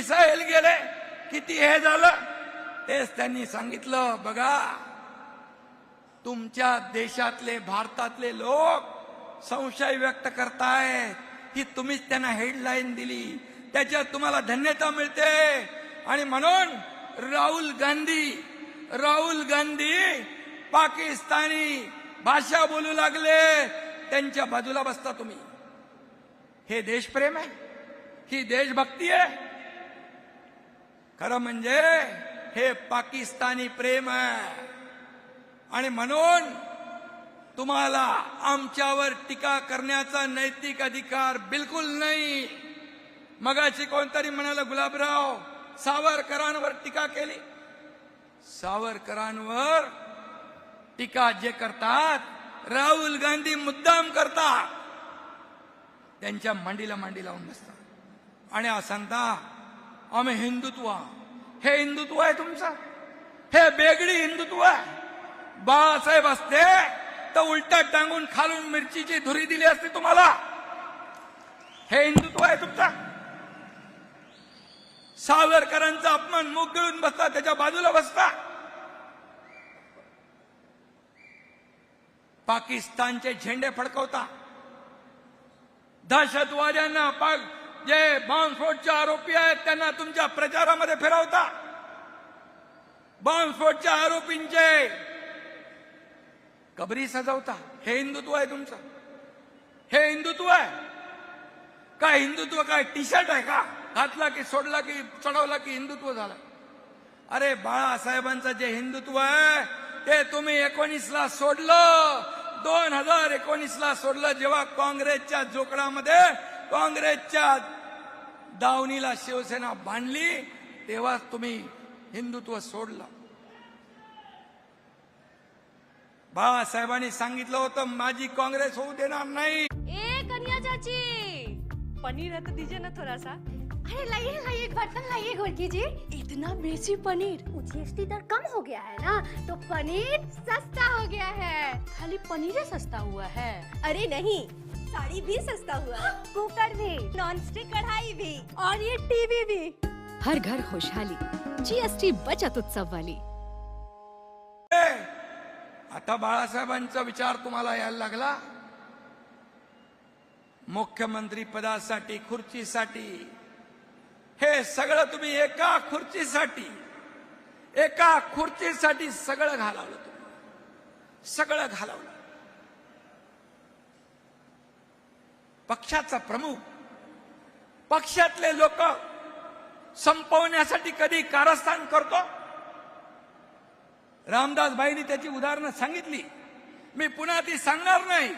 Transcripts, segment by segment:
Missile गेले, किती हे झालं, तेच त्यांनी सांगितलं. बघा, तुमच्या देशातले, भारतातले लोक संशय व्यक्त करतायत की तुम्हीच त्यांना हेडलाईन दिली, त्याच्यात तुम्हाला धन्यता मिळते. आणि म्हणून राहुल गांधी पाकिस्तानी भाषा बोलू लागले, त्यांच्या बाजूला बसता तुम्ही. हे देशप्रेम आहे? ही देशभक्ती आहे? खरं म्हणजे हे पाकिस्तानी प्रेम आहे. आणि म्हणून तुम्हाला आमच्यावर टीका करण्याचा नैतिक अधिकार बिलकुल नाही. मगाशी कोणतरी म्हणाला, गुलाबराव सावरकरांवर टीका केली. सावरकरांवर टीका जे करतात राहुल गांधी मुद्दाम करतात. त्यांच्या मांडीला मांडी लावून बसतात आणि असं सांगता आम्ही हिंदुत्व. हे हिंदुत्व आहे तुमचं? हे बेगडी हिंदुत्व आहे? बाळासाहेब असते तर उलटा टांगून खालून मिरचीची धुरी दिली असती तुम्हाला. हे हिंदुत्व आहे तुमचं? सावरकरांचा अपमान मुख गिळून बसता, त्याच्या बाजूला बसता. पाकिस्तानचे झेंडे फडकवता, दहशतवाद्यांना जे बॉम्बस्फोटचे आरोपी आहेत त्यांना तुमच्या प्रचारामध्ये फिरवता. बॉम्बस्फोटच्या आरोपींचे कबरी सजवता. हे हिंदुत्व आहे तुमचं? हे हिंदुत्व आहे का? हिंदुत्व काय टी शर्ट आहे का? घातला की सोडला की चढवला की हिंदुत्व झालं? अरे बाळासाहेबांचं जे हिंदुत्व आहे ते तुम्ही 19ला सोडलं, 2019ला सोडलं. जेव्हा काँग्रेसच्या जोकडामध्ये, काँग्रेसच्या दावणीला शिवसेना बांधली, तेव्हा तुम्ही हिंदुत्व सोडलं. बाळासाहेबांनी सांगितलं होतं माझी काँग्रेस होऊ देणार नाही. ए कन्या चाची, पनीर है तो दीजिए ना थोड़ा सा. अरे लाइए एक बर्तन लाइए गोरकी जी. इतना बेसी पनीर. जीएसटी दर कम हो गया है ना, तो पनीर सस्ता हो गया है. खाली पनीर ही सस्ता हुआ है? अरे नहीं, साड़ी भी सस्ता हुआ, कुकर भी, नॉन स्टिक कढ़ाई भी, और ये टीवी भी. हर घर खुशहाली, जीएसटी बचत उत्सव वाली. आता बाळासाहेबांचा विचार तुम्हाला यायला लागला. मुख्यमंत्री पदासाठी, खुर्चीसाठी, हे सगळं तुम्ही एका खुर्चीसाठी सगळं घालवलं. तुम्ही सगळं घालवलं. पक्षाचा प्रमुख, पक्षातले लोक संपवण्यासाठी कधी कारस्थान करतो? रामदासबाईंनी त्याची उदाहरणं सांगितली. मी पुन्हा ती सांगणार नाही.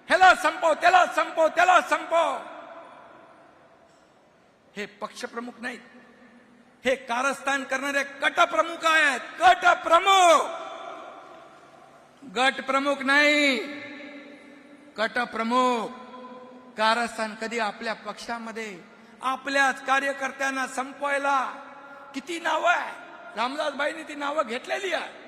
ह्याला संपव, त्याला संपव, त्याला संपव. हे पक्षप्रमुख नाहीत, हे कारस्थान करणारे कटप्रमुख आहेत. कटप्रमुख, गटप्रमुख नाही, कटप्रमुख. कारस्थान कधी आपल्या पक्षामध्ये आपल्याच कार्यकर्त्यांना संपवायला किती नावं आहे. रामदासबाईंनी ती नावं घेतलेली आहे.